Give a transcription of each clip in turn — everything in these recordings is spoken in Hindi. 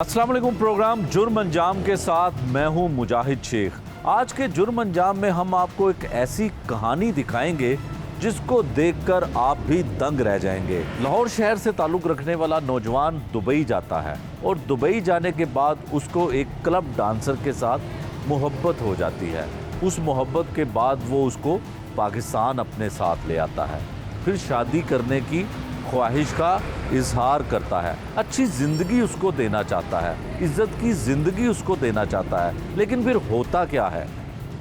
अस्सलाम वालेकुम। प्रोग्राम जुर्म अंजाम के साथ मैं हूं मुजाहिद शेख। आज के जुर्म अंजाम में हम आपको एक ऐसी कहानी दिखाएंगे जिसको देखकर आप भी दंग रह जाएंगे। लाहौर शहर से ताल्लुक़ रखने वाला नौजवान दुबई जाता है और दुबई जाने के बाद उसको एक क्लब डांसर के साथ मोहब्बत हो जाती है। उस मोहब्बत के बाद वो उसको पाकिस्तान अपने साथ ले आता है, फिर शादी करने की ख्वाहिश का इजहार करता है। अच्छी ज़िंदगी उसको देना चाहता है, इज़्ज़त की ज़िंदगी उसको देना चाहता है, लेकिन फिर होता क्या है,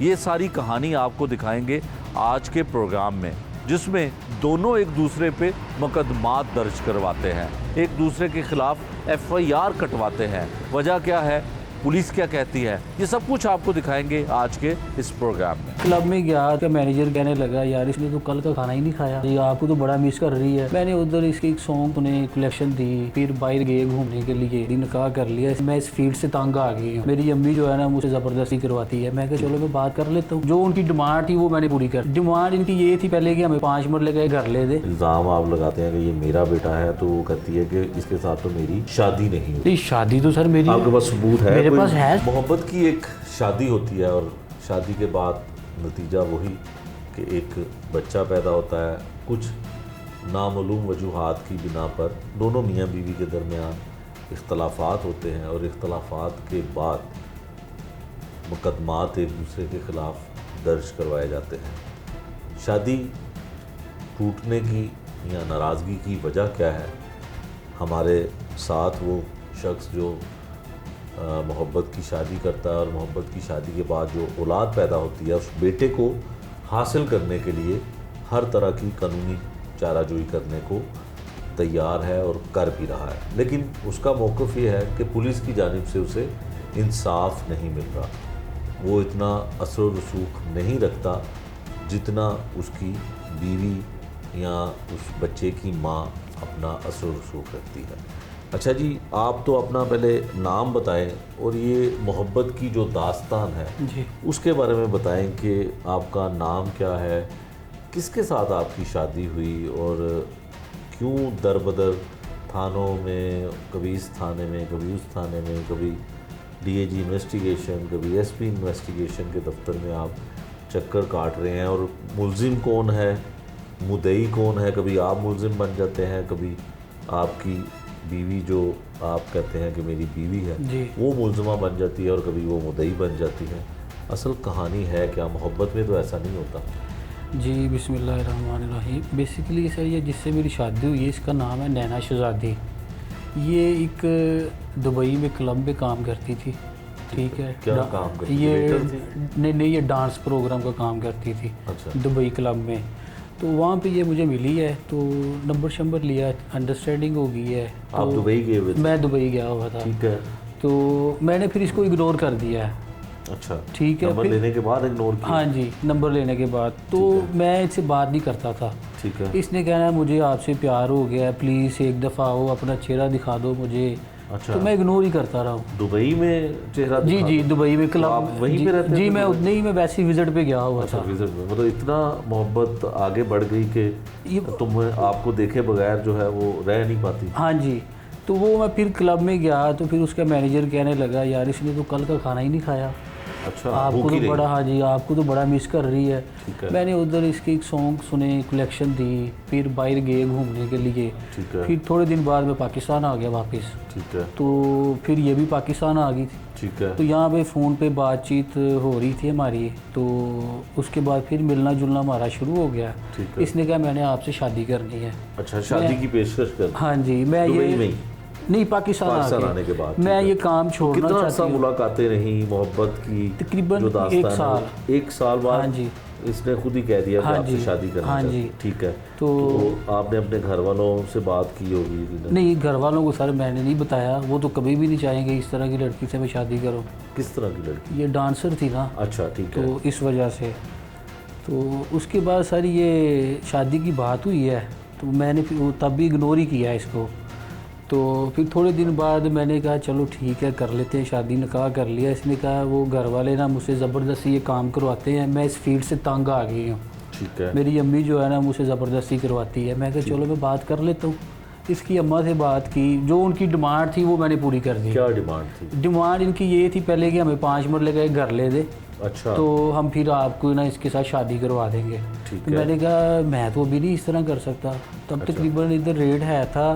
ये सारी कहानी आपको दिखाएंगे आज के प्रोग्राम में, जिसमें दोनों एक दूसरे पे मुकदमात दर्ज करवाते हैं, एक दूसरे के खिलाफ FIR कटवाते हैं। वजह क्या है, पुलिस क्या कहती है, ये सब कुछ आपको दिखाएंगे आज के इस प्रोग्राम में। क्लब में गया तो मैनेजर कहने लगा, यार इसने तो कल का खाना ही नहीं खाया, ये आपको तो बड़ा मिस कर रही है। मैंने उधर इसकी एक सॉन्ग उन्हें कलेक्शन दी, फिर बाहर गए घूमने के लिए, निकाह कर लिया। मैं इस फील्ड से तंग आ गई हूँ। मेरी अम्मी जो है ना मुझे ज़बरदस्ती करवाती है। मैं चलो मैं बात कर लेता हूँ। जो उनकी डिमांड थी वो मैंने पूरी कर। डिमांड इनकी ये थी पहले कि हमें 5 मरले का घर ले दे। इल्ज़ाम आप लगाते हैं कि ये मेरा बेटा है, तो वो कहती है कि इसके साथ तो मेरी शादी नहीं हुई। शादी तो सर मेरी, आपके पास सबूत है? मेरे पास है। मोहब्बत की एक शादी होती है और शादी के बाद नतीजा वही कि एक बच्चा पैदा होता है। कुछ नामालूम वजूहात की बिना पर दोनों मियाँ बीवी के दरमियान इख्तलाफात होते हैं और इख्तलाफात के बाद मुकदमात एक दूसरे के ख़िलाफ़ दर्ज करवाए जाते हैं। शादी टूटने की या नाराज़गी की वजह क्या है? हमारे साथ वो शख्स जो मोहब्बत की शादी करता है और मोहब्बत की शादी के बाद जो औलाद पैदा होती है, उस बेटे को हासिल करने के लिए हर तरह की कानूनी चाराजोई करने को तैयार है और कर भी रहा है, लेकिन उसका मौक़िफ़ ये है कि पुलिस की जानिब से उसे इंसाफ नहीं मिल रहा। वो इतना असर व रसूख नहीं रखता जितना उसकी बीवी या उस बच्चे की माँ अपना असर व रसूख रखती है। अच्छा जी, आप तो अपना पहले नाम बताएं और ये मोहब्बत की जो दास्तान है जी, उसके बारे में बताएं कि आपका नाम क्या है, किसके साथ आपकी शादी हुई और क्यों दर बदर थानों में, कभी इस थाने में, कभी उस थाने में, कभी DAG इन्वेस्टिगेशन, कभी SP इन्वेस्टिगेशन के दफ्तर में आप चक्कर काट रहे हैं, और मुलजिम कौन है, मुद्दई कौन है? कभी आप मुलजिम बन जाते हैं, कभी आपकी बीवी जो आप कहते हैं कि मेरी बीवी है जी, वो मुलजमा बन जाती है, और कभी वो मुद्दई बन जाती है। असल कहानी है क्या? मोहब्बत में तो ऐसा नहीं होता। जी, बिस्मिल्लाहिर्रहमानिर्रहीम। बेसिकली सर ये जिससे मेरी शादी हुई है इसका नाम है नैना शहज़ादी। ये एक दुबई में क्लब में काम करती थी, ठीक है। क्या काम करती थी? ये वेटर थी? नहीं, ये डांस प्रोग्राम का काम करती थी। अच्छा। दुबई क्लब में। तो वहाँ पे ये मुझे मिली है, तो नंबर शंबर लिया, अंडरस्टैंडिंग हो गई है। आप तो दुबई गए हुए थे? मैं दुबई गया हुआ था। ठीक है। तो मैंने फिर इसको इग्नोर कर दिया है। अच्छा, ठीक है। नंबर फिर लेने के बाद इग्नोर किया? हाँ जी, नंबर लेने के बाद तो मैं इससे बात नहीं करता था। ठीक है। इसने कहना मुझे आपसे प्यार हो गया है, प्लीज़ एक दफ़ा आओ, अपना चेहरा दिखा दो मुझे। अच्छा, तो मैं इग्नोर ही करता रहा हूँ। दुबई में चेहरा जी दिखा जी, दो? दुबई में तो क्लब। आप वहीं पे रहते जी, थे मैं दुबई? उतने ही मैं वैसे ही विजिट पे गया हुआ अच्छा, था। विजिट में। मतलब इतना मोहब्बत आगे बढ़ गई कि ये तुम आपको देखे बगैर जो है वो रह नहीं पाती? हाँ जी। तो वो मैं फिर क्लब में गया तो फिर उसका मैनेजर कहने लगा, यार इसने तो कल का खाना ही नहीं खाया, अच्छा, आपको भूखी तो रही? बड़ा, हाँ जी, आपको तो बड़ा मिस कर रही है। ठीक है। मैंने उधर इसकी एक सॉन्ग सुने, कलेक्शन दी, फिर बाहर गए घूमने के लिए। ठीक है। फिर थोड़े दिन बाद मैं पाकिस्तान आ गया वापस। ठीक है। तो फिर ये भी पाकिस्तान आ गई थी। ठीक है। तो यहाँ पे फ़ोन पे बातचीत हो रही थी हमारी। तो उसके बाद फिर मिलना जुलना हमारा शुरू हो गया। ठीक है। इसने कहा मैंने आपसे शादी करनी है। अच्छा, शादी की पेशकश कर? हाँ जी, मैं दुबई ये में ही? नहीं, पाकिस्तान आने के बाद? मैं ये काम छोड़ना कितना चाहती अर्सा हूँ। मुलाकातें रही मोहब्बत की? तकरीबन जो दास्तान 1 है, साल। 1 साल बाद हाँ जी। इसने खुद ही कह दिया कि हाँ आपसे जी। शादी करना हाँ चाहती जी। है। ठीक है। तो आपने अपने घर वालों से बात की होगी? नहीं, घर वालों को सर मैंने नहीं बताया, वो तो कभी भी नहीं चाहेंगे इस तरह की लड़की से मैं शादी करूँ। किस तरह की लड़की? ये डांसर थी ना। अच्छा, ठीक है। तो इस वजह से तो उसके बाद सर ये शादी की बात हुई है, तो मैंने फिर तब भी इग्नोर ही किया इसको। तो फिर थोड़े दिन बाद मैंने कहा चलो ठीक है कर लेते हैं शादी, निकाह कर लिया। इसने कहा वो घर वाले ना मुझसे ज़बरदस्ती ये काम करवाते हैं, मैं इस फील्ड से तंग आ गई हूँ। ठीक है। मेरी अम्मी जो है ना मुझसे ज़बरदस्ती करवाती है। मैं कहा चलो मैं बात कर लेता हूँ। इसकी अम्मा से बात की, जो उनकी डिमांड थी वो मैंने पूरी कर दी। क्या डिमांड थी? डिमांड इनकी ये थी पहले कि हमें 5 मरले का एक घर ले दे, अच्छा। तो हम फिर आपको ना इसके साथ शादी करवा देंगे। ठीक तो है। मैंने कहा मैं तो अभी नहीं इस तरह कर सकता। तब अच्छा। तकरीबन इधर रेट है था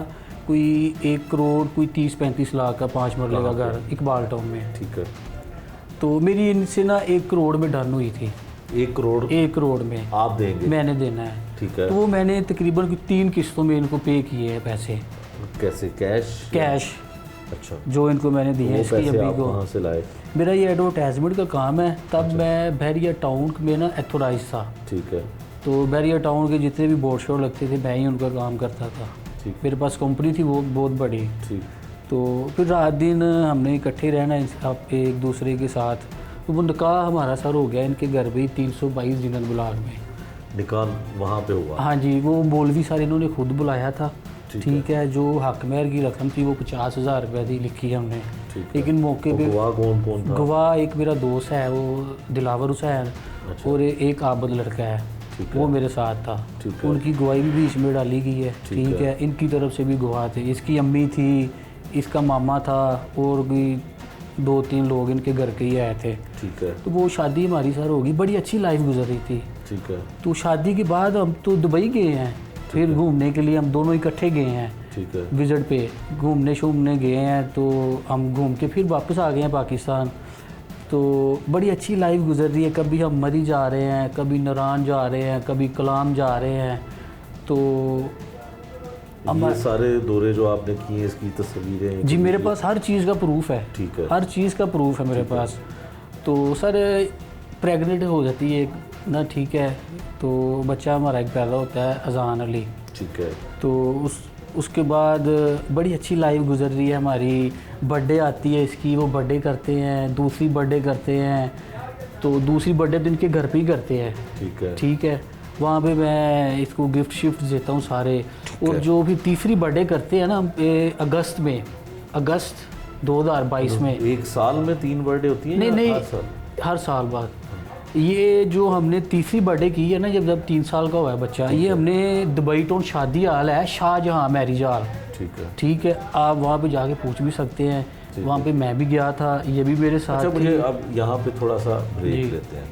कोई 1 करोड़ कोई 30-35 लाख का 5 मरले का घर इकबाल टाउन में। ठीक है। तो मेरी इनसे ना 1 करोड़ में डन हुई थी। 1 करोड़ 1 करोड़ में आप देंगे? मैंने देना है। ठीक है। तो वो मैंने तकरीबन 3 किस्तों में इनको पे किए हैं पैसे, कैसे? कैश? कैश अच्छा। जो इनको मैंने दिए हैं वो इसकी पैसे अम्मी आप को। कहाँ से लाए? मेरा ये एडवर्टाइजमेंट का काम है, तब मैं बहरिया टाउन में ना एथोराइज था। ठीक है। तो बहरिया टाउन के जितने भी बोर्ड शोर लगते थे मैं ही उनका काम करता था। ठीक। मेरे पास कंपनी थी वो बहुत बड़ी। ठीक। तो फिर रात दिन हमने इकट्ठे रहना एक दूसरे के साथ। तो वो निकाह हमारा सर हो गया इनके घर पे 322 जिनत बुलाग में। निकाल वहाँ पे हुआ? हाँ जी, वो मौलवी सारे इन्होंने खुद बुलाया था। ठीक ठीक है। जो हक मेहर की रकम थी वो 50,000 रुपये थी लिखी हमने। ठीक है। लेकिन मौके पे गवाह कौन कौन था? गवाह एक मेरा दोस्त है वो दिलावर हुसैन, और एक आबद लड़का है ठीक है। वो मेरे साथ था। ठीक है। उनकी गवाही भी बीच में डाली गई है। ठीक है। इनकी तरफ से भी गवाह थे, इसकी अम्मी थी, इसका मामा था, और भी 2-3 लोग इनके घर के ही आए थे। ठीक है। तो वो शादी हमारी सर होगी, बड़ी अच्छी लाइफ गुजर रही थी। ठीक है। तो शादी के बाद हम तो दुबई गए हैं, फिर घूमने के लिए हम दोनों इकट्ठे गए हैं ठीक है। विजिट पे, घूमने गए हैं। तो हम घूम के फिर वापस आ गए हैं पाकिस्तान। तो बड़ी अच्छी लाइफ गुजर रही है। कभी हम मरी जा रहे हैं, कभी नारान जा रहे हैं, कभी कलाम जा रहे हैं। तो ये सारे दौरे जो आपने किए इसकी तस्वीरें? जी मेरे पास हर चीज़ का प्रूफ है। ठीक है। हर चीज़ का प्रूफ है मेरे पास। तो सर प्रेग्नेंट हो जाती है ना, ठीक है, तो बच्चा हमारा एक पैदा होता है अजान अली। ठीक है। तो उसके बाद बड़ी अच्छी लाइफ गुजर रही है हमारी। बर्थडे आती है इसकी, वो बर्थडे करते हैं, दूसरी बर्थडे करते हैं। तो दूसरी बर्थडे तो इनके घर पे ही करते हैं। ठीक है। ठीक है। वहाँ पे मैं इसको गिफ्ट शिफ्ट देता हूँ सारे। और जो भी तीसरी बर्थडे करते हैं ना अगस्त 2022 में। एक साल में 3 बर्थडे होती है? नहीं, हर साल? हर साल बाद। ये जो हमने तीसरी बर्थडे की है ना, जब 3 साल का हुआ है बच्चा, ये हमने दुबई टाउन शादी हाल है, शाहजहाँ मैरिज हाल। ठीक है। ठीक है। आप वहाँ पे जाके पूछ भी सकते हैं। वहाँ पे मैं भी गया था, ये भी मेरे साथ अच्छा, थी। मुझे अब यहाँ पे थोड़ा सा ब्रेक लेते हैं।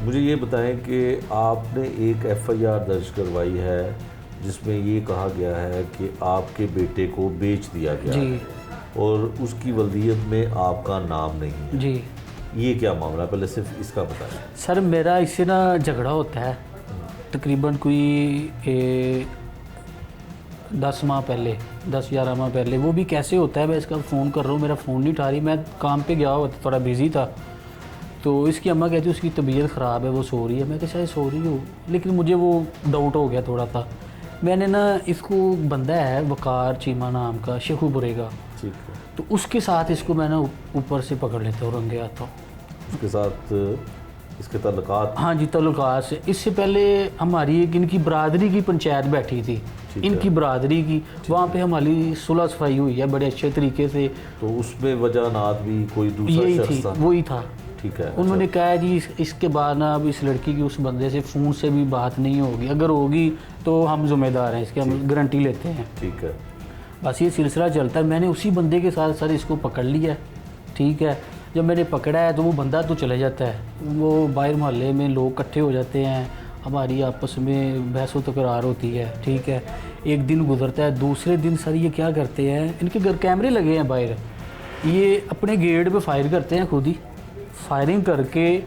मुझे ये बताएं कि आपने एक FIR दर्ज करवाई है जिसमें ये कहा गया है कि आपके बेटे को बेच दिया गया जी। है और उसकी वल्दियत में आपका नाम नहीं है। जी ये क्या मामला, पहले सिर्फ इसका बताएं। सर, मेरा इससे ना झगड़ा होता है तकरीबन कोई 10-11 माह पहले। वो भी कैसे होता है, मैं इसका फ़ोन कर रहा हूँ, मेरा फ़ोन नहीं उठा रही, मैं काम पे गया हुआ थोड़ा बिज़ी था। तो इसकी अम्मा कहती उसकी तबीयत ख़राब है, वो सो रही है। मैं कहा शायद सो रही हो, लेकिन मुझे वो डाउट हो गया थोड़ा सा। मैंने ना इसको, बंदा है वकार चीमा नाम का, शेखुपुरे का, ठीक है। तो उसके साथ इसको मैं ना ऊपर से पकड़ लेता हूँ, रंगे आता हूँ। उसके साथ इसके ताल्लुकात? हाँ जी, ताल्लुकात से। इससे पहले हमारी एक इनकी बरादरी की पंचायत बैठी थी, इनकी बरादरी की, वहाँ पे हमारी सुलह सफाई हुई है बड़े अच्छे तरीके से। तो उसमें वजहनात भी कोई दूसरा यही शख्स थी, था? वही था। ठीक है। उन्होंने कहा जी इसके बाद ना अब इस लड़की की उस बंदे से फ़ोन से भी बात नहीं होगी, अगर होगी तो हम जिम्मेदार हैं इसके, हम गारंटी लेते हैं। ठीक है। बस ये सिलसिला चलता है। मैंने उसी बंदे के साथ सर इसको पकड़ लिया। ठीक है। जब मैंने पकड़ा है तो वो बंदा तो चले जाता है, वो बाहर मोहल्ले में लोग इकट्ठे हो जाते हैं, हमारी आपस में बहस व तकरार होती है। ठीक है। एक दिन गुजरता है, दूसरे दिन सर ये क्या करते हैं, इनके घर कैमरे लगे हैं बाहर, ये अपने गेट पे फायर करते हैं खुद ही। फायरिंग करके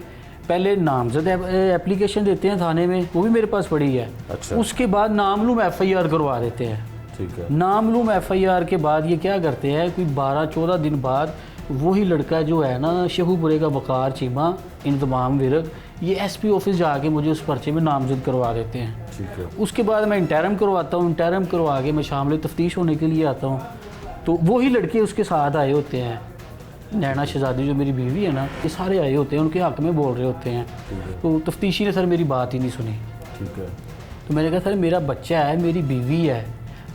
पहले नामजद एप्लीकेशन देते हैं थाने में, वो भी मेरे पास पड़ी है। अच्छा। उसके बाद नामलूम FIR करवा देते हैं। ठीक है। नामलूम FIR के बाद ये क्या करते हैं, कोई 12-14 दिन बाद वही लड़का जो है ना शेखुपुरे का वकार चीमा इंतमाम विरक, ये SP ऑफिस जाके मुझे उस पर्चे में नामजद करवा देते हैं। ठीक है। उसके बाद मैं इंटरम करवाता हूँ, इंटरम करवा के मैं शामिल तफ्तीश होने के लिए आता हूँ। तो वही लड़के उसके साथ आए होते हैं, नैना शहजादी जो मेरी बीवी है ना, ये सारे आए होते हैं, उनके हक़ में बोल रहे होते हैं। तो तफ्तीशी ने सर मेरी बात ही नहीं सुनी। ठीक है। तो मैंने कहा सर मेरा बच्चा है, मेरी बीवी है,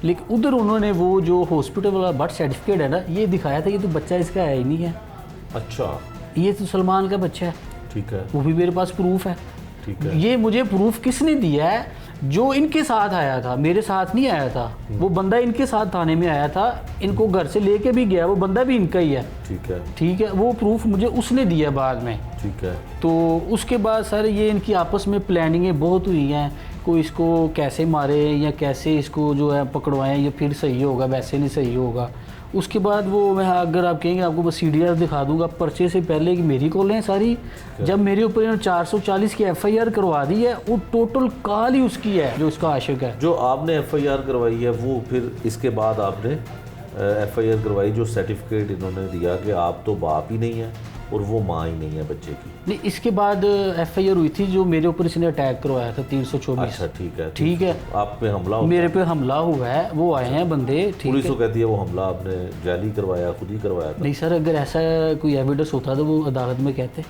लेकिन उधर उन्होंने वो जो हॉस्पिटल वाला बर्थ सर्टिफिकेट है ना, ये दिखाया था, ये तो बच्चा इसका है ही नहीं है। अच्छा। ये तो सलमान का बच्चा है। ठीक है। वो भी मेरे पास प्रूफ है। ठीक है। ये मुझे प्रूफ किसने दिया है, जो इनके साथ आया था, मेरे साथ नहीं आया था, वो बंदा इनके साथ थाने में आया था, इनको घर से लेके भी गया, वो बंदा भी इनका ही है। ठीक है, वो प्रूफ मुझे उसने दिया बाद में। ठीक है। तो उसके बाद सर ये इनकी आपस में प्लानिंगें बहुत हुई हैं, कोई इसको कैसे मारे या कैसे इसको जो है पकड़वाएं, या फिर सही होगा वैसे नहीं सही होगा। उसके बाद वो मैं अगर आप कहेंगे आपको बस CDR दिखा दूंगा पर्चे से पहले कि मेरी कॉलें हैं सारी। जब मेरे ऊपर इन्होंने 440 की FIR करवा दी है, वो टोटल कॉल ही उसकी है जो उसका आशिक है। जो आपने FIR करवाई है वो फिर इसके बाद आपने FIR करवाई, जो सर्टिफिकेट इन्होंने दिया कि आप तो बाप ही नहीं है और वो माँ ही नहीं है बच्चे की। नहीं, इसके बाद FIR हुई थी जो मेरे ऊपर इसने अटैक करवाया था 324। अच्छा ठीक है। ठीक है, आप पे हमला हुआ? मेरे पे हमला हुआ है, वो आए हैं बंदे। ठीक पुलिस है, तो कहती है वो हमला आपने जाली करवाया, खुद ही करवाया था। नहीं सर, अगर ऐसा कोई एविडेंस होता तो वो अदालत में कहते।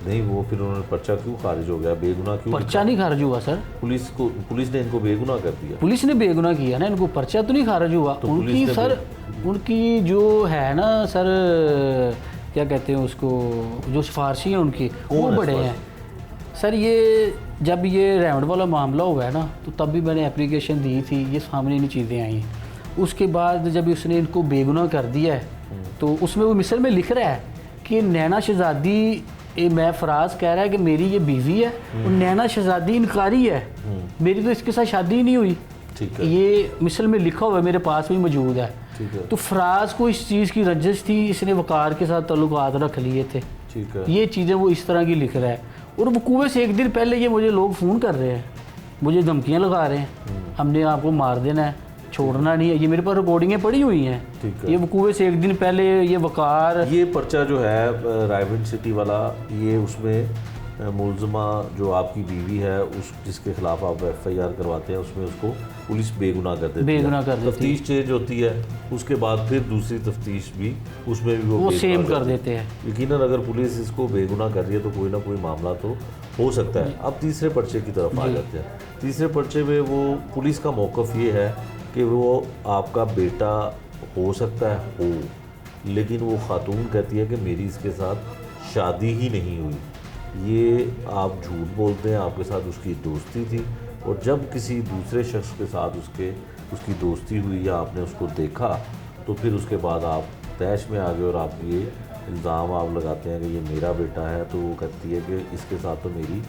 नहीं, वो फिर उन्होंने पर्चा क्यों खारिज हो गया, बेगुनाह क्यों? पर्चा नहीं खारिज हुआ सर, पुलिस ने इनको बेगुनाह कर दिया। पुलिस ने बेगुनाह किया ना इनको, पर्चा तो नहीं खारिज हुआ। तो उनकी सर, उनकी जो है ना सर, क्या कहते हैं उसको, जो सिफारशी है उनकी, वो बड़े हैं सर। ये जब ये रेवंड वाला मामला हुआ है ना, तो तब भी मैंने एप्लीकेशन दी थी, ये सामने नहीं चीज़ें आई। उसके बाद जब उसने इनको बेगुनाह कर दिया है, तो उसमें वो मिसल में लिख रहा है कि नैना शहजादी, मैं फराज कह रहा है कि मेरी ये बीवी है और नैना शहजादी इनकारी है, मेरी तो इसके साथ शादी ही नहीं हुई। ठीक है। ये मिसल में लिखा हुआ है, मेरे पास भी मौजूद है। ठीक है। तो फराज को इस चीज़ की रंजिश थी, इसने वकार के साथ ताल्लुकात रख लिए थे। ठीक है। ये चीज़ें वो इस तरह की लिख रहा है। और वकूवे से एक दिन पहले ये मुझे लोग फ़ोन कर रहे हैं, मुझे धमकियाँ लगा रहे हैं, हमने आपको मार देना है, छोड़ना नहीं है। ये मेरे पास रिकॉर्डिंगें पड़ी हुई हैं। ठीक है। ये वकूवे से एक दिन पहले ये वकार, ये पर्चा जो है रायविंड सिटी वाला, ये उसमें मुलजमा जो आपकी बीवी है, उस जिसके खिलाफ आप FIR करवाते हैं, उसमें उसको पुलिस बेगुनाह कर देती है। बेगुनाह कर देती है। तफ्तीश चेंज होती है, उसके बाद फिर दूसरी तफ्तीश भी, उसमें भी वो वो बेगुनाह सेम कर देती है। देते हैं। यकीनन अगर पुलिस इसको बेगुनाह कर रही है तो कोई ना कोई मामला तो हो सकता है। अब तीसरे पर्चे की तरफ आ जाते हैं। तीसरे पर्चे में वो पुलिस का मौक़िफ़ ये है कि वो आपका बेटा हो सकता है हो, लेकिन वो खातून कहती है कि मेरी इसके साथ शादी ही नहीं हुई। ये आप झूठ बोलते हैं, आपके साथ उसकी दोस्ती थी, और जब किसी दूसरे शख्स के साथ उसकी दोस्ती हुई या आपने उसको देखा, तो फिर उसके बाद आप तैश में आ गए और आप ये इल्ज़ाम आप लगाते हैं कि ये मेरा बेटा है। तो वो कहती है कि इसके साथ तो मेरी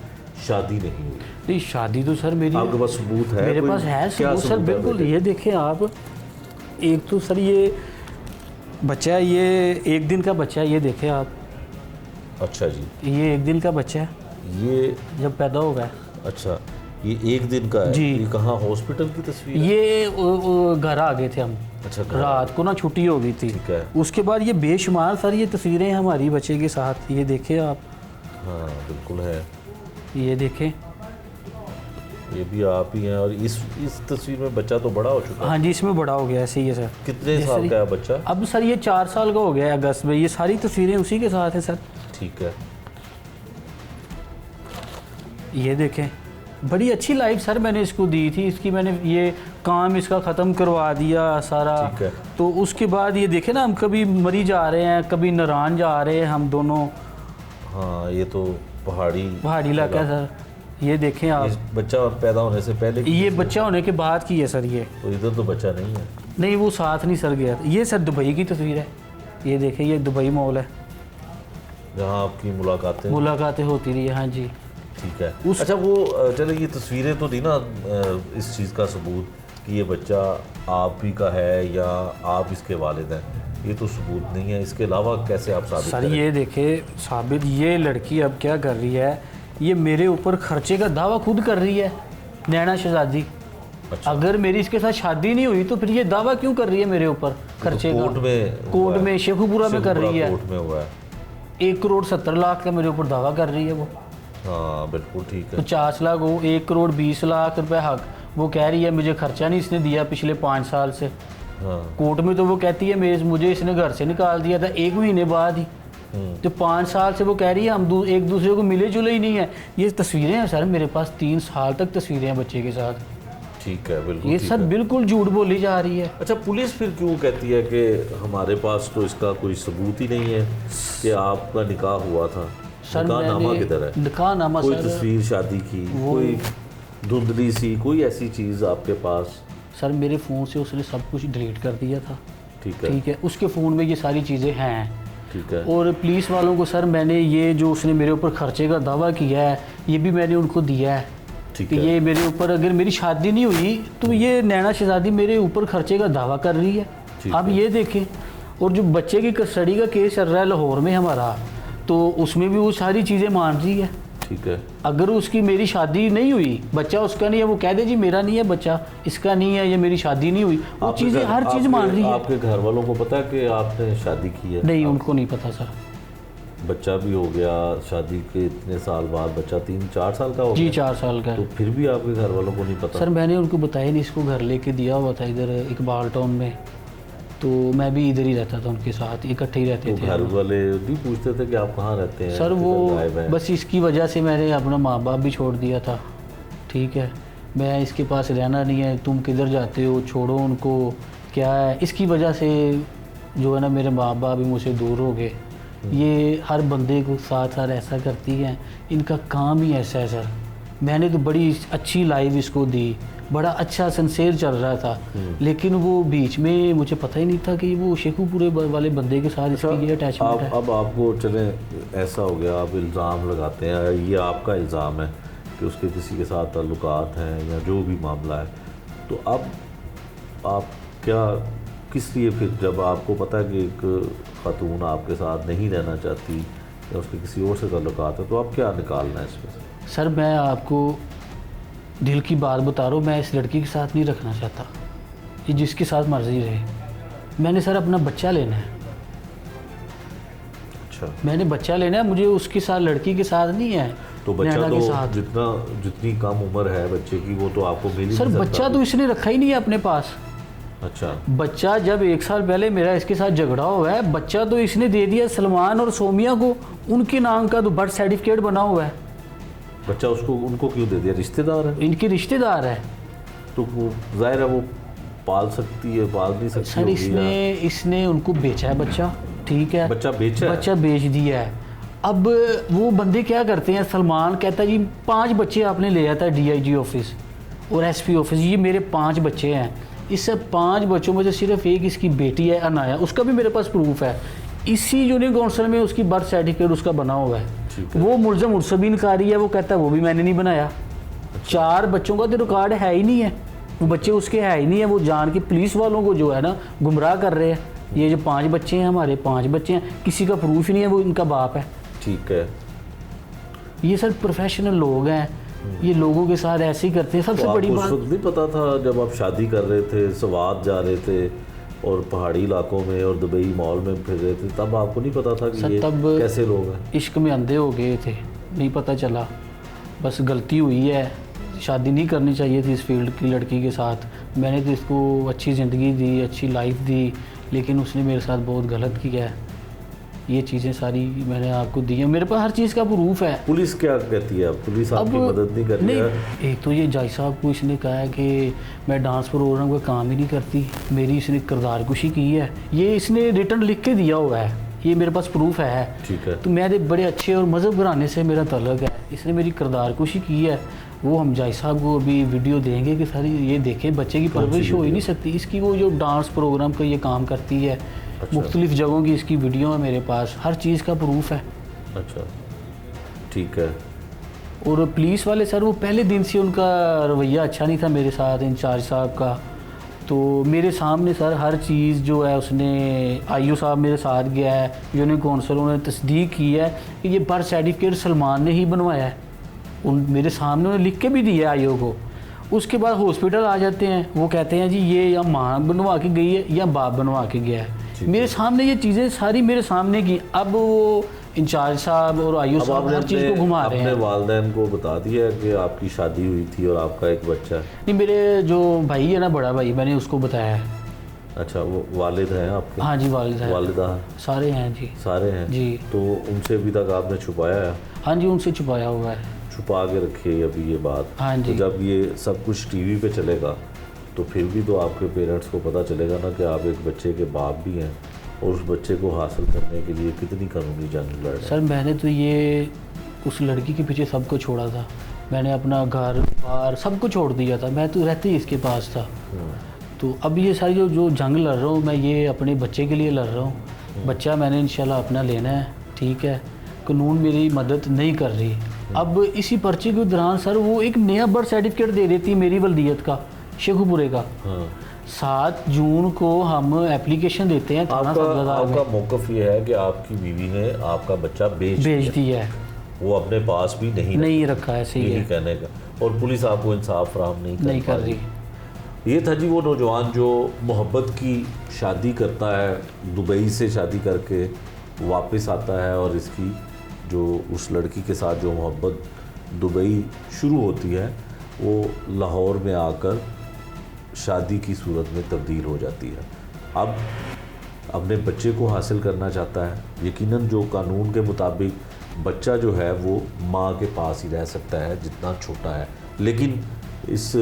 शादी नहीं हुई। नहीं, शादी तो सर मेरी, आपके पास सबूत है? मेरे कोई? पास है क्या सबूत सर, सबूत है बिल्कुल। बेटे? ये देखें आप, एक तो सर ये बच्चा है, ये 1 दिन का बच्चा है, ये देखें आप। अच्छा जी, ये 1 दिन का बच्चा है, ये जब पैदा होगा है। अच्छा, ये 1 दिन का है जी। ये कहाँ, हॉस्पिटल की तस्वीर है? ये घर आ गए थे हम, अच्छा, घर। रात को ना छुट्टी हो गई थी। ठीक है। उसके बाद ये बेशुमार सर ये तस्वीरें हैं हमारी बच्चे के साथ, ये देखें आप, हाँ बिल्कुल है, ये देखें। ये भी आप ही हैं। और इस तस्वीर में बच्चा तो बड़ा हो चुका है। हाँ जी, इसमें बड़ा हो गया ऐसे ही है सर। कितने जैसे साल का है बच्चा? अब सर ये 4 साल का हो गया है अगस्त में। ये सारी तस्वीरें उसी के साथ है सर। ठीक है। ये देखें, बड़ी अच्छी लाइफ सर मैंने इसको दी थी, इसकी मैंने ये काम इसका ख़त्म करवा दिया सारा। ठीक है। तो उसके बाद ये देखें ना, हम कभी मरी जा रहे हैं, कभी नारायण जा रहे हैं हम दोनों। हाँ, ये तो पहाड़ी इलाका है सर। ये देखें आप, इस बच्चा पैदा होने से पहले की ये तस्वीर बच्चा होने के बाद की है सर ये। तो इधर तो बच्चा नहीं है। नहीं, वो साथ नहीं सर गया था। ये सर दुबई की तस्वीर है, ये देखें, ये दुबई मॉल है, जहाँ आपकी मुलाकातें होती रही है। हाँ जी। ठीक है। अच्छा, वो चले, ये तस्वीरें तो दी ना इस चीज़ का सबूत कि ये बच्चा आप ही का है या आप इसके वालिद हैं, ये तो सबूत नहीं है। इसके अलावा कैसे आप साबित सर करें? ये देखें साबित, ये लड़की अब क्या कर रही है, ये मेरे ऊपर खर्चे का दावा खुद कर रही है, नैना शहजादी। अच्छा। अगर मेरी इसके साथ शादी नहीं हुई तो फिर ये दावा क्यों कर रही है मेरे ऊपर खर्चे का? कोर्ट में शेखुपुरा में कर रही है। कोर्ट में हुआ है। 1,70,00,000 का मेरे ऊपर दावा कर रही है वो। हाँ बिल्कुल ठीक है। 50 लाख हो, 1,20,00,000 रुपए हक वो कह रही है, मुझे खर्चा नहीं इसने दिया पिछले 5 साल से। हाँ। कोर्ट में तो वो कहती है मुझे इसने घर से निकाल दिया था 1 महीने बाद ही। तो 5 साल से वो कह रही है हम एक दूसरे को मिले जुले ही नहीं है। ये तस्वीरें हैं सर मेरे पास, 3 साल तक तस्वीरें हैं बच्चे के साथ। ठीक है, बिल्कुल ये ठीक सर है। बिल्कुल झूठ बोली जा रही है। अच्छा, पुलिस फिर क्यों कहती है कि हमारे पास तो इसका कोई सबूत ही नहीं है कि आपका निकाह हुआ था? सर निकाहनामा मैंने किधर है? निकाहनामा कोई सर तस्वीर शादी की, कोई धुंधली सी कोई ऐसी चीज़ आपके पास? सर मेरे फ़ोन से उसने सब कुछ डिलीट कर दिया था। ठीक है। ठीक है, उसके फ़ोन में ये सारी चीज़ें हैं। ठीक है। और पुलिस वालों को सर मैंने ये जो उसने मेरे ऊपर खर्चे का दावा किया है ये भी मैंने उनको दिया है ठीक कि है। ये मेरे ऊपर, अगर मेरी शादी नहीं हुई तो ये नैना शहजादी मेरे ऊपर खर्चे का दावा कर रही है। ठीक आप है। ये देखें। और जो बच्चे की कस्टडी का केस चल रहा है लाहौर में हमारा, तो उसमें भी वो सारी चीज़ें मान रही है। ठीक है। अगर उसकी मेरी शादी नहीं हुई, बच्चा उसका नहीं है, वो कह दे जी मेरा नहीं है बच्चा, इसका नहीं है, ये मेरी शादी नहीं हुई, वो आपके चीज़ें घर- हर चीज़ मान रही है। आपके घर वालों को पता है कि आपने शादी की है? नहीं, उनको नहीं पता सर। बच्चा भी हो गया, शादी के इतने साल बाद बच्चा 3-4 साल का हो जी गया? 4 साल का तो है। फिर भी आपके घर वालों को नहीं पता? सर मैंने उनको बताया नहीं, इसको घर लेके दिया हुआ था इधर इकबाल टाउन में, तो मैं भी इधर ही रहता था उनके साथ, इकट्ठे ही रहते तो थे घर हम। वाले नहीं पूछते थे कि आप कहाँ रहते हैं? सर किधर वो गायब हैं? बस इसकी वजह से मैंने अपना माँ बाप भी छोड़ दिया था। ठीक है, मैं इसके पास रहना नहीं है, तुम किधर जाते हो, छोड़ो उनको, क्या है, इसकी वजह से जो है ना मेरे माँ बाप भी मुझसे दूर हो गए। ये हर बंदे को साथ साथ ऐसा करती हैं, इनका काम ही ऐसा है सर। मैंने तो बड़ी अच्छी लाइफ इसको दी, बड़ा अच्छा सिंसेयर चल रहा था, लेकिन वो बीच में मुझे पता ही नहीं था कि वो शेखुपुरे वाले बंदे के साथ इसकी ये अटैचमेंट है। अब आपको चले ऐसा हो गया, आप इल्ज़ाम लगाते हैं, ये आपका इल्ज़ाम है कि उसके किसी के साथ ताल्लुकात हैं या जो भी मामला है, तो अब आप क्या, किस लिए फिर, जब आपको पता है कि एक खातून आपके साथ नहीं रहना चाहती या उसके किसी और से ताल्लुकात है, तो आप क्या निकालना है इसमें से? सर मैं आपको दिल की बात बता रहा हूँ, मैं इस लड़की के साथ नहीं रखना चाहता, ये जिसके साथ मर्जी रहे। मैंने सर अपना बच्चा लेना है, अच्छा। मैंने बच्चा लेना है, मुझे उसके साथ, लड़की के साथ नहीं है। तो बच्चा नैना तो के साथ। जितनी कम उम्र है बच्चे की, वो तो आपको मिल ही सर नहीं बच्चा सकता। तो इसने रखा ही नहीं है अपने पास। अच्छा। बच्चा जब 1 साल पहले मेरा इसके साथ झगड़ा हुआ है, बच्चा तो इसने दे दिया सलमान और सोमिया को, उनके नाम का तो बर्थ सर्टिफिकेट बना हुआ है। बच्चा उसको, उनको क्यों दे दिया? रिश्तेदार है इनके रिश्तेदार है। तो वो जाहिर है वो पाल सकती है, पाल नहीं सकती सर होगी इसने उनको बेचा है बच्चा। ठीक है, बच्चा बेचा है? बच्चा बेच दिया है। अब वो बंदे क्या करते हैं, सलमान कहता है जी 5 बच्चे आपने ले आता है डीआईजी ऑफिस और एसपी ऑफिस, ये मेरे 5 बच्चे हैं, इस 5 बच्चों में से सिर्फ एक इसकी बेटी है अनाया, उसका भी मेरे पास प्रूफ है, इसी यूनियन काउंसिल में उसकी बर्थ सर्टिफिकेट उसका बना हुआ है। ठीक है। वो मुलजम मुझसे भी इनकारी है, वो कहता है वो भी मैंने नहीं बनाया। 4 बच्चों का तो रिकॉर्ड है ही नहीं है, वो बच्चे उसके है ही नहीं है, वो जान के पुलिस वालों को जो है ना गुमराह कर रहे हैं। ये जो 5 बच्चे हैं, हमारे 5 बच्चे हैं, किसी का प्रूफ ही नहीं है वो इनका बाप है। ठीक है। ये सर प्रोफेशनल लोग हैं, ये लोगों के साथ ऐसे ही करते हैं। सबसे तो बड़ी आपको बात, उस वक्त नहीं पता था जब आप शादी कर रहे थे, सवात जा रहे थे और पहाड़ी इलाकों में और दुबई मॉल में फिर रहे थे, तब आपको नहीं पता था कि सर ये तब कैसे लोग हैं? इश्क में अंधे हो गए थे, नहीं पता चला, बस गलती हुई है, शादी नहीं करनी चाहिए थी इस फील्ड की लड़की के साथ। मैंने तो इसको अच्छी ज़िंदगी दी, अच्छी लाइफ दी, लेकिन उसने मेरे साथ बहुत गलत किया है। ये चीज़ें सारी मैंने आपको दी हैं, मेरे पास हर चीज़ का प्रूफ है। पुलिस क्या कहती है? पुलिस आपकी मदद नहीं कर रही है? एक तो ये जाय साहब को इसने कहा है कि मैं डांस प्रोग्राम का काम ही नहीं करती, मेरी इसने किरदार कुशी की है, ये इसने रिटर्न लिख के दिया हुआ है, ये मेरे पास प्रूफ है। ठीक है। तो मेरे बड़े अच्छे और मज़हब घराने से मेरा तल्लुक़ है, इसने मेरी किरदार कुशी की है। वो हम जाय साहब को अभी वीडियो देंगे कि सारी ये देखें, बच्चे की परवरिश हो ही नहीं सकती इसकी, वो जो डांस प्रोग्राम का ये काम करती है। अच्छा। मुख्तलिफ जगहों की इसकी वीडियो है मेरे पास, हर चीज़ का प्रूफ है। अच्छा। ठीक है। और पुलिस वाले सर वो पहले दिन से उनका रवैया अच्छा नहीं था मेरे साथ, इंचार्ज साहब का। तो मेरे सामने सर हर चीज़ जो है उसने, आईओ साहब मेरे साथ गया है, यूनियन काउंसिल, उन्होंने तस्दीक की है कि ये बर्थ सर्टिफिकेट सलमान ने ही बनवाया है, उन मेरे सामने उन्होंने लिख के भी दिया है आईओ को। उसके बाद हॉस्पिटल आ जाते हैं, वो कहते हैं जी ये या माँ बनवा के गई है या बाप बनवा के गया है। मेरे सामने ये चीज़ें सारी मेरे सामने की। अब वो इंचार्ज साहब और आईओ साहब हर चीज़ को घुमा रहे हैं। अपने वालिदैन को बता दिया कि आपकी शादी हुई थी और आपका एक बच्चा है? नहीं, मेरे जो भाई है ना, बड़ा भाई, मैंने उसको बताया है। अच्छा, वो वालिद हैं आपके? हाँ जी, वालिद है, वालिदा? सारे हैं जी। सारे हैं जी। तो उनसे अभी तक आपने छुपाया है? हाँ जी, उनसे छुपाया हुआ है। छुपा के रखिए अभी ये बात। हाँ जी। तो जब ये सब कुछ टीवी पे चलेगा तो फिर भी तो आपके पेरेंट्स को पता चलेगा ना कि आप एक बच्चे के बाप भी हैं और उस बच्चे को हासिल करने के लिए कितनी कानूनी जंग लड़ रहे हैं। सर मैंने तो ये उस लड़की के पीछे सबको छोड़ा था, मैंने अपना घर बार सब कुछ छोड़ दिया था, मैं तो रहते ही इसके पास था। तो अब ये सारी जो जंग लड़ रहा हूँ मैं, ये अपने बच्चे के लिए लड़ रहा हूँ। बच्चा मैंने इंशाल्लाह अपना लेना है, ठीक है। कानून मेरी मदद नहीं कर रही। अब इसी पर्चे के दौरान सर वो एक नया बर्थ सर्टिफिकेट दे देती है मेरी वल्दियत का, शेखुपुरे का। 7 जून को हम एप्लीकेशन देते हैं थाना सदर में। आपका मौक़िफ़ ये है कि आपकी बीवी ने आपका बच्चा बेच दिया है, वो अपने पास भी नहीं रखा, ऐसे ही है कहने का, और पुलिस आपको इंसाफ फराहम नहीं कर रही। ये था जी वो नौजवान जो मोहब्बत की शादी करता है, दुबई से शादी करके वापस आता है, और इसकी जो उस लड़की के साथ जो मोहब्बत दुबई शुरू होती है वो लाहौर में आकर शादी की सूरत में तब्दील हो जाती है। अब अपने बच्चे को हासिल करना चाहता है। यकीनन जो कानून के मुताबिक बच्चा जो है वो माँ के पास ही रह सकता है जितना छोटा है, लेकिन इस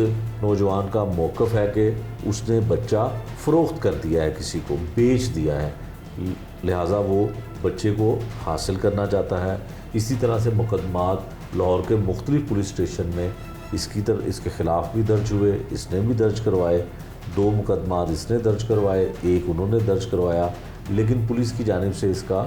नौजवान का मौक़िफ़ है कि उसने बच्चा फ़रोख्त कर दिया है, किसी को बेच दिया है, लिहाजा वो बच्चे को हासिल करना चाहता है। इसी तरह से मुकदमात लाहौर के मुख्तलिफ़ पुलिस स्टेशन में इसके ख़िलाफ़ भी दर्ज हुए, इसने भी दर्ज करवाए। 2 मुकदमात इसने दर्ज करवाए, 1 उन्होंने दर्ज करवाया, लेकिन पुलिस की जानिब से इसका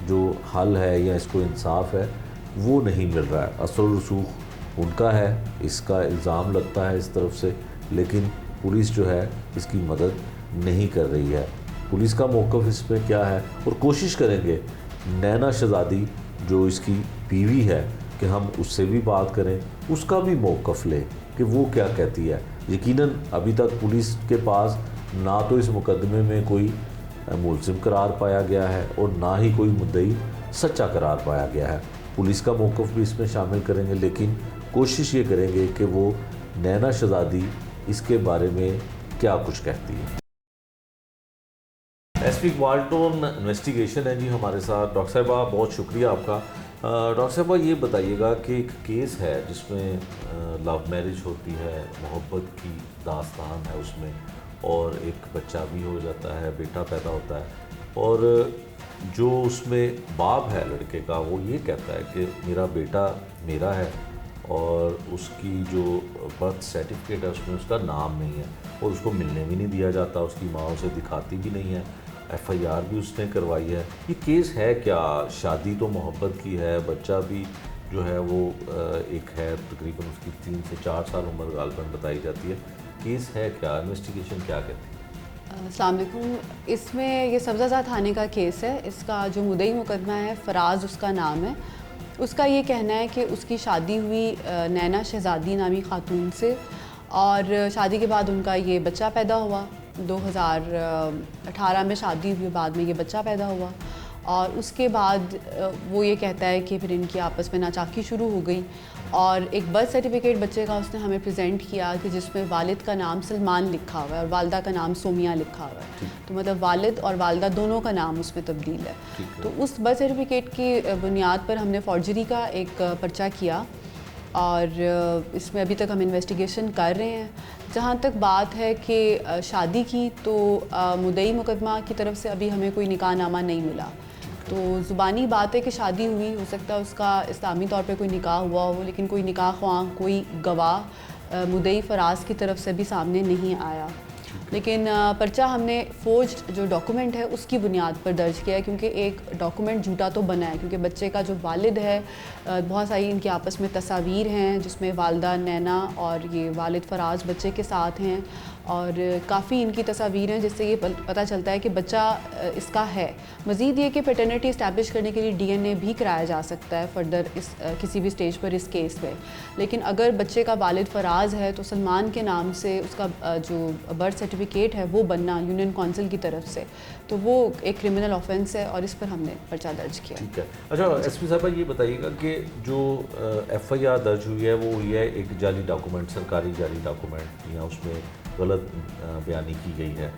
जो हल है या इसको इंसाफ है वो नहीं मिल रहा है। असर रसूख उनका है, इसका इल्ज़ाम लगता है इस तरफ से, लेकिन पुलिस जो है इसकी मदद नहीं कर रही है। पुलिस का मौक़िफ़ इस पर क्या है, और कोशिश करेंगे नैना शहज़ादी जो इसकी बीवी है कि हम उससे भी बात करें, उसका भी मौक़िफ़ लें कि वो क्या कहती है। यकीनन अभी तक पुलिस के पास ना तो इस मुकदमे में कोई मुलज़िम करार पाया गया है और ना ही कोई मुद्दई सच्चा करार पाया गया है। पुलिस का मौक़िफ़ भी इसमें शामिल करेंगे, लेकिन कोशिश ये करेंगे कि वो नैना शहज़ादी इसके बारे में क्या कुछ कहती है। एसपी क्वाल्टोन इन्वेस्टिगेशन है जी हमारे साथ। डॉक्टर साहबा बहुत शुक्रिया आपका। डॉक्टर साहबा ये बताइएगा कि एक केस है जिसमें लव मैरिज होती है, मोहब्बत की दास्तान है उसमें, और एक बच्चा भी हो जाता है, बेटा पैदा होता है, और जो उसमें बाप है लड़के का वो ये कहता है कि मेरा बेटा मेरा है, और उसकी जो बर्थ सर्टिफिकेट है उसमें उसका नाम नहीं है, और उसको मिलने भी नहीं दिया जाता, उसकी माँ उसे दिखाती भी नहीं है, FIR भी उसने करवाई है। ये केस है क्या? शादी तो मोहब्बत की है, बच्चा भी जो है वो एक है, तकरीबन उसकी 3 से 4 साल उम्र गालबन बताई जाती है। केस है क्या? इन्वेस्टिगेशन क्या कहती है? अस्सलाम वालेकुम। इसमें ये सब्ज़ाज़ा थाने का केस है। इसका जो मुद्दई मुकदमा है फ़राज़ उसका नाम है। उसका ये कहना है कि उसकी शादी हुई नैना शहज़ादी नामी ख़ातून से, और शादी के बाद उनका ये बच्चा पैदा हुआ। 2018 में शादी हुई, बाद में ये बच्चा पैदा हुआ, और उसके बाद वो ये कहता है कि फिर इनकी आपस में नाचाकी शुरू हो गई, और एक बर्थ सर्टिफिकेट बच्चे का उसने हमें प्रेजेंट किया कि जिसमें वालिद का नाम सलमान लिखा हुआ है और वालदा का नाम सोमिया लिखा हुआ है। तो मतलब वालिद और वालदा दोनों का नाम उसमें तब्दील है। तो उस बर्थ सर्टिफिकेट की बुनियाद पर हमने फॉर्जरी का एक पर्चा किया, और इसमें अभी तक हम इन्वेस्टिगेशन कर रहे हैं। जहाँ तक बात है कि शादी की, तो मुद्दई मुकदमा की तरफ से अभी हमें कोई निकाहनामा नहीं मिला। तो ज़ुबानी बात है कि शादी हुई, हो सकता है उसका इस्लामी तौर पे कोई निकाह हुआ हो, लेकिन कोई निकाह ख्वाह, कोई गवाह मुद्दई फ़राज़ की तरफ से भी सामने नहीं आया। लेकिन पर्चा हमने फोर्ज जो डॉक्यूमेंट है उसकी बुनियाद पर दर्ज किया है, क्योंकि एक डॉक्यूमेंट झूठा तो बना है, क्योंकि बच्चे का जो वालिद है, बहुत सारी इनकी आपस में तस्वीर हैं जिसमें वालदा नैना और ये वालिद फ़राज़ बच्चे के साथ हैं, और काफ़ी इनकी तस्वीर हैं, जिससे ये पता चलता है कि बच्चा इसका है। मज़ीद ये कि पैटर्निटी इस्टेब्लिश करने के लिए DNA भी कराया जा सकता है फर्दर इस किसी भी स्टेज पर इस केस में। लेकिन अगर बच्चे का वालिद फ़राज़ है तो सलमान के नाम से उसका जो बर्थ सर्टिफिकेट है वो बनना यूनियन काउंसिल की तरफ से, तो वो एक क्रिमिनल ऑफेंस है, और इस पर हमने पर्चा दर्ज किया। ठीक है। अच्छा SP साहबा ये बताइएगा कि जो FIR दर्ज हुई है वो हुई है एक जाली डॉक्यूमेंट, सरकारी जाली डॉक्यूमेंट, या उसमें गलत बयानी की गई है।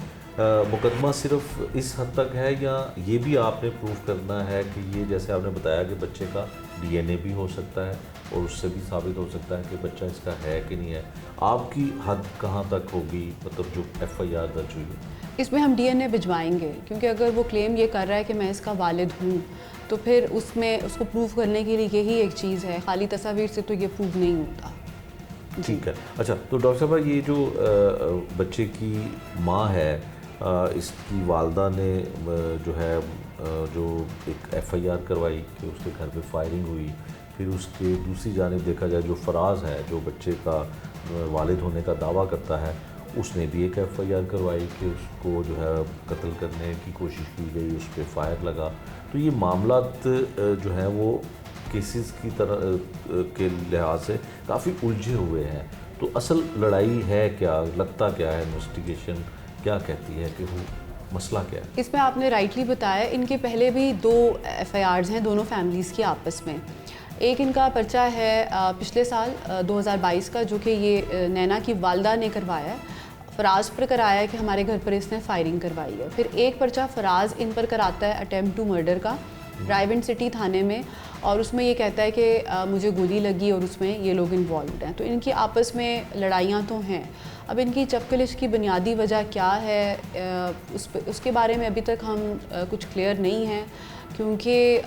मुकदमा सिर्फ इस हद तक है, या ये भी आपने प्रूफ करना है कि ये, जैसे आपने बताया कि बच्चे का DNA भी हो सकता है और उससे भी साबित हो सकता है कि बच्चा इसका है कि नहीं है, आपकी हद कहाँ तक होगी, मतलब जो FIR दर्ज हुई है? इसमें हम DNA भिजवाएंगे, क्योंकि अगर वो क्लेम ये कर रहा है कि मैं इसका वालिद हूँ, तो फिर उसमें उसको प्रूव करने के लिए यही एक चीज़ है, खाली तस्वीर से तो ये प्रूव नहीं होता। ठीक है। अच्छा, तो डॉक्टर साहब ये जो बच्चे की माँ है, इसकी वालदा ने जो है जो एक एफआईआर करवाई कि उसके घर पे फायरिंग हुई, फिर उसके दूसरी जानिब देखा जाए जो फराज है जो बच्चे का वालिद होने का दावा करता है, उसने भी एक एफआईआर करवाई कि उसको जो है कत्ल करने की कोशिश की गई, उस पर फायर लगा। तो ये मामलात जो हैं वो केसेस की तरह के लिहाज से काफ़ी उलझे हुए हैं। तो असल लड़ाई है क्या, लगता क्या है, इन्वेस्टिगेशन क्या कहती है कि वो मसला क्या है? इसमें आपने राइटली बताया, इनके पहले भी 2 एफआईआर्स हैं दोनों फैमिलीज़ की आपस में। एक इनका पर्चा है पिछले साल 2022 का, जो कि ये नैना की वालदा ने करवाया है, फराज पर कराया है कि हमारे घर पर इसने फायरिंग करवाई है। फिर एक पर्चा फराज इन पर कराता है अटेम्प्ट टू मर्डर का रायवेंड सिटी थाने में, और उसमें ये कहता है कि मुझे गोली लगी और उसमें ये लोग इन्वॉल्व हैं। तो इनकी आपस में लड़ाइयाँ तो हैं। अब इनकी चपकलिश की बुनियादी वजह क्या है उसके बारे में अभी तक हम कुछ क्लियर नहीं हैं, क्योंकि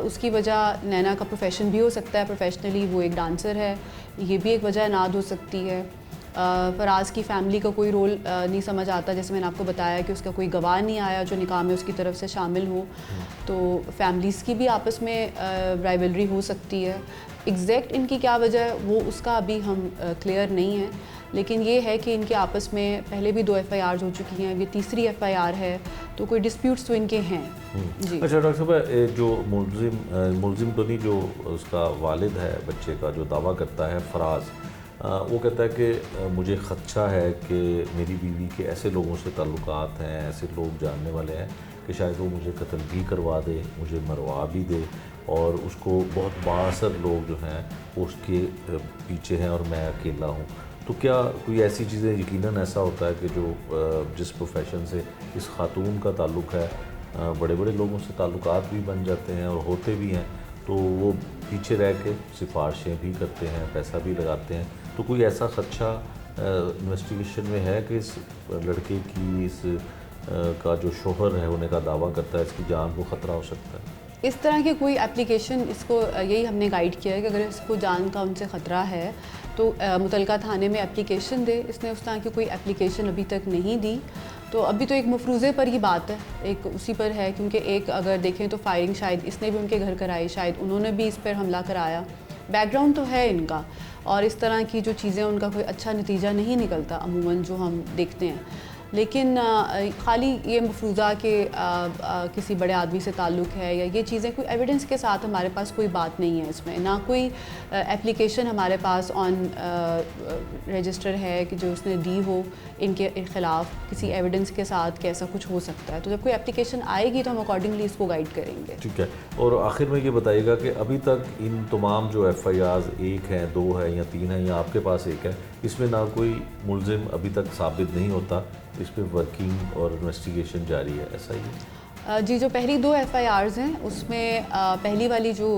उसकी वजह नैना का प्रोफेशन भी हो सकता है, प्रोफेशनली वो एक डांसर है, ये भी एक वजह नाद हो सकती है। फराज की फ़ैमिली का कोई रोल नहीं समझ आता, जैसे मैंने आपको बताया कि उसका कोई गवाह नहीं आया जो निकाह में उसकी तरफ से शामिल हो। तो फैमिलीज़ की भी आपस में राइवलरी हो सकती है। एग्जैक्ट इनकी क्या वजह है वो उसका अभी हम क्लियर नहीं है, लेकिन ये है कि इनके आपस में पहले भी 2 एफआईआर हो चुकी हैं, ये तीसरी एफआईआर है, तो कोई डिस्प्यूट्स तो इनके हैं। जी। अच्छा डॉक्टर साहब, जो मुलजिम तो नहीं, जो उसका वालिद है बच्चे का, जो दावा करता है फराज, वो कहता है कि मुझे ख़दशा है कि मेरी बीवी के ऐसे लोगों से ताल्लुकात हैं, ऐसे लोग जानने वाले हैं कि शायद वो मुझे कत्ल भी करवा दे, मुझे मरवा भी दे, और उसको बहुत बाअसर लोग जो हैं वो उसके पीछे हैं और मैं अकेला हूँ। तो क्या कोई ऐसी चीज़ें, यकीनन ऐसा होता है कि जो जिस प्रोफेशन से इस खातून का ताल्लुक़ है, बड़े बड़े लोगों से ताल्लुकात भी बन जाते हैं और होते भी हैं, तो वो पीछे रह के सिफारिशें भी करते हैं, पैसा भी लगाते हैं। तो कोई ऐसा खदशा इन्वेस्टिगेशन में है कि इस लड़के की इस का जो शोहर है होने का दावा करता है, इसकी जान को ख़तरा हो सकता है? इस तरह की कोई एप्लीकेशन, इसको यही हमने गाइड किया है कि अगर इसको जान का उनसे ख़तरा है तो मुतलका थाने में एप्लीकेशन दे। इसने उस तरह की कोई एप्लीकेशन अभी तक नहीं दी, तो अभी तो एक मफरूज़े पर ही बात है, एक उसी पर है, क्योंकि एक अगर देखें तो फायरिंग शायद इसने भी उनके घर कराई, शायद उन्होंने भी इस पर हमला कराया। बैकग्राउंड तो है इनका, और इस तरह की जो चीज़ें उनका कोई अच्छा नतीजा नहीं निकलता अमूमन जो हम देखते हैं। लेकिन खाली ये मफरूज़ा के किसी बड़े आदमी से ताल्लुक़ है या ये चीज़ें, कोई एविडेंस के साथ हमारे पास कोई बात नहीं है इसमें, ना कोई एप्लीकेशन हमारे पास ऑन रजिस्टर है कि जो उसने दी हो इनके ख़िलाफ़ किसी एविडेंस के साथ कि ऐसा कुछ हो सकता है। तो जब कोई एप्लीकेशन आएगी तो हम अकॉर्डिंगली इसको गाइड करेंगे। ठीक है। और आखिर में ये बताइएगा कि अभी तक इन तमाम जो एफआईआर 1 हैं, 2 है या 3 है या आपके पास 1 है, इसमें ना कोई मुलजिम अभी तक साबित नहीं होता, इस पर वर्किंग और इन्वेस्टिगेशन जारी है, ऐसा ही है? जी, जो पहली 2 एफआईआर्स हैं उसमें पहली वाली जो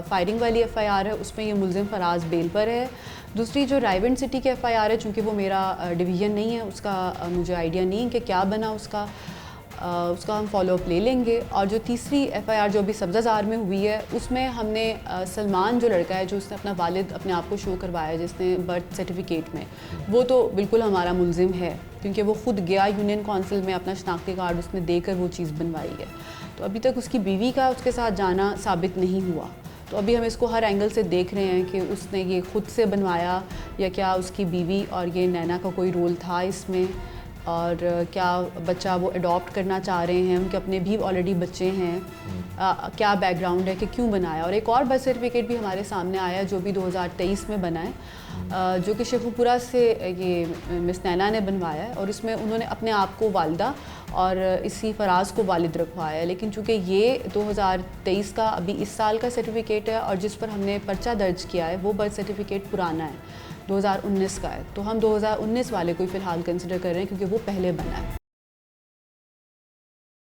फायरिंग वाली एफआईआर है उसमें ये मुलजिम फराज बेल पर है। दूसरी जो रायवेंड सिटी की एफआईआर है, चूँकि वो मेरा डिवीज़न नहीं है, उसका मुझे आइडिया नहीं कि क्या बना उसका हम फॉलोअप ले लेंगे। और जो तीसरी एफआईआर जो अभी सब्ज़ाज़ार में हुई है उसमें हमने सलमान जो लड़का है जो उसने अपना वालिद अपने आप को शो करवाया जिसने बर्थ सर्टिफिकेट में, वो तो बिल्कुल हमारा मुलजिम है, क्योंकि वो ख़ुद गया यूनियन काउंसिल में, अपना शनाख्ती कार्ड उसने देकर वो चीज़ बनवाई है। तो अभी तक उसकी बीवी का उसके साथ जाना साबित नहीं हुआ, तो अभी हम इसको हर एंगल से देख रहे हैं कि उसने ये ख़ुद से बनवाया या क्या उसकी बीवी और ये नैना का कोई रोल था इसमें, और क्या बच्चा वो अडॉप्ट करना चाह रहे हैं, उनके अपने भी ऑलरेडी बच्चे हैं, क्या बैकग्राउंड है कि क्यों बनाया। और एक और बर्थ सर्टिफिकेट भी हमारे सामने आया जो भी 2023 में बना है, जो कि शेखुपुरा से ये मिस नैना ने बनवाया है, और इसमें उन्होंने अपने आप को वालिदा और इसी फराज को वालिद रखवाया है। लेकिन चूँकि ये 2023 का अभी इस साल का सर्टिफिकेट है और जिस पर हमने पर्चा दर्ज किया है वो बर्थ सर्टिफिकेट पुराना है, 2019 का है, तो हम 2019 वाले को फ़िलहाल कंसिडर कर रहे हैं क्योंकि वो पहले बना है।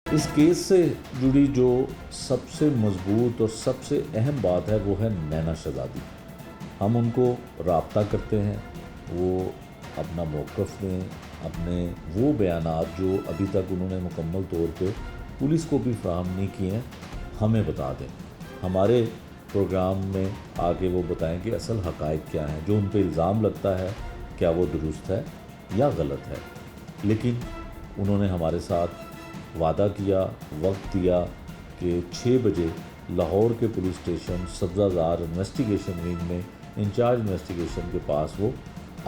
इस केस से जुड़ी जो सबसे मजबूत और सबसे अहम बात है वो है नैना शहजादी। हम उनको राब्ता करते हैं, वो अपना मौक़िफ़ दें, अपने वो बयानात जो अभी तक उन्होंने मुकम्मल तौर पे पुलिस को भी फराहम नहीं किए हैं, हमें बता दें। हमारे प्रोग्राम में आके वो बताएं कि असल हक़ाइक़ क्या हैं, जो उन पे इल्ज़ाम लगता है क्या वो दुरुस्त है या गलत है। लेकिन उन्होंने हमारे साथ वादा किया, वक्त दिया कि 6 बजे लाहौर के पुलिस स्टेशन सब्ज़ाज़ार इन्वेस्टिगेशन विंग में इंचार्ज इन्वेस्टिगेशन के पास वो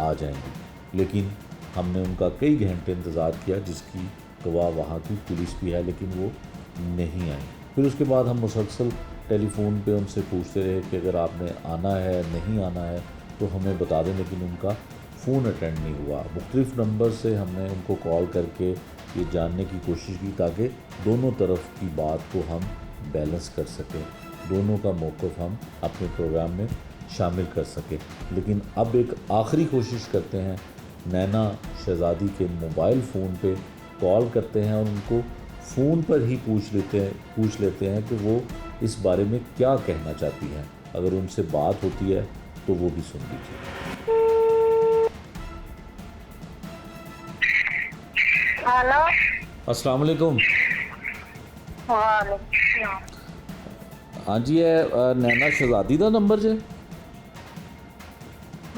आ जाएंगी। लेकिन हमने उनका कई घंटे इंतज़ार किया, जिसकी गवाह वहाँ की पुलिस भी है, लेकिन वो नहीं आई। फिर उसके बाद हम मुसलसल टेलीफोन पे उनसे पूछते रहे कि अगर आपने आना है, नहीं आना है तो हमें बता दें, लेकिन उनका फ़ोन अटेंड नहीं हुआ। मुख्तलिफ़ नंबर से हमने उनको कॉल करके ये जानने की कोशिश की ताकि दोनों तरफ की बात को हम बैलेंस कर सकें, दोनों का मौक़िफ़ हम अपने प्रोग्राम में शामिल कर सकें। लेकिन अब एक आखिरी कोशिश करते हैं, नैना शहज़ादी के मोबाइल फ़ोन पे कॉल करते हैं और उनको फ़ोन पर ही पूछ लेते हैं कि वो इस बारे में क्या कहना चाहती हैं। अगर उनसे बात होती है तो वो भी सुन लीजिए। हेलो, अस्सलाम वालेकुम। वालेकुम। हाँ जी, है नैना शहज़ादी का नंबर जे?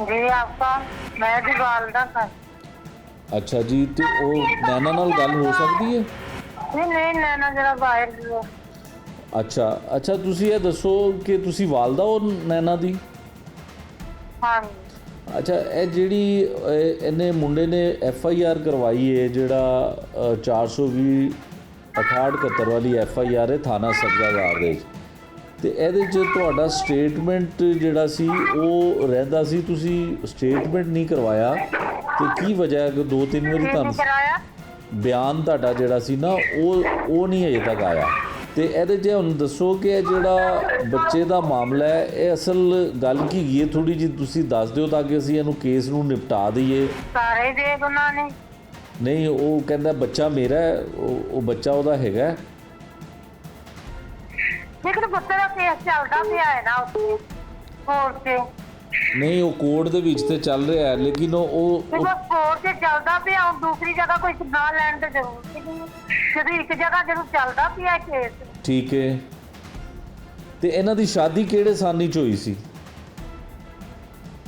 जी आपका मैं दी वालदा का। अच्छा जी, तो वो नैना नाल गल हो सकती है? नहीं नैना जरा बाहर गया। अच्छा, तुसी ये दसो कि तुसी वालदा हो नैना दी? हाँ अच्छा, ਇਹ ਜਿਹੜੀ ਇਹਨੇ ਮੁੰਡੇ ਨੇ FIR ਕਰਵਾਈ ਹੈ, ਜਿਹੜਾ 420 6871 ਵਾਲੀ FIR ਹੈ ਥਾਣਾ ਸਬਜ਼ਾਜ਼ਾਰ ਦੇ ਵਿੱਚ, ਤੇ ਇਹਦੇ 'ਚ ਤੁਹਾਡਾ ਸਟੇਟਮੈਂਟ ਜਿਹੜਾ ਸੀ ਉਹ ਰਹਿੰਦਾ ਸੀ, ਤੁਸੀਂ ਸਟੇਟਮੈਂਟ ਨਹੀਂ ਕਰਵਾਇਆ ਤੇ ਕੀ ਵਜ੍ਹਾ ਹੈ ਕਿ 2-3 ਵਾਰੀ ਤੁਹਾਨੂੰ कराया ਬਿਆਨ ਤੁਹਾਡਾ ਜਿਹੜਾ ਸੀ ਨਾ ਉਹ ਨਹੀਂ ਅਜੇ ਤੱਕ ਆਇਆ। ਤੇ ਇਹਦੇ 'ਚ ਹੁਣ ਦੱਸੋ ਕਿ ਇਹ ਜਿਹੜਾ ਬੱਚੇ ਦਾ ਮਾਮਲਾ ਹੈ, ਇਹ ਅਸਲ ਗੱਲ ਕੀ ਹੈਗੀ ਹੈ, ਥੋੜੀ ਜਿਹੀ ਤੁਸੀਂ ਦੱਸ ਦਿਓ ਤਾਂ ਕਿ ਅਸੀਂ ਇਹਨੂੰ ਕੇਸ ਨੂੰ ਨਿਪਟਾ ਦਈਏ। सारे दे उन्होंने ਨਹੀਂ, ਉਹ ਕਹਿੰਦਾ ਬੱਚਾ ਮੇਰਾ ਹੈ, ਉਹ ਬੱਚਾ ਉਹਦਾ ਹੈਗਾ। लेकिन पुत्र का केस चलता पिया है ना उसके कोर्ट से। ਨਹੀਂ, ਉਹ ਕੋਰਟ ਦੇ ਵਿੱਚ ਤੇ ਚੱਲ ਰਿਹਾ ਹੈ, ਲੇਕਿਨ ਉਹ बस कोर्ट से चलता पिया, और दूसरी जगह कोई ना लैन तो जरूरत ही नहीं, जब एक जगह जरूर चलता पिया केस। ਠੀਕ ਹੈ। ਤੇ ਇਹਨਾਂ ਦੀ ਸ਼ਾਦੀ ਕਿਹੜੇ ਸਾਲ 'ਚ ਹੋਈ ਸੀ?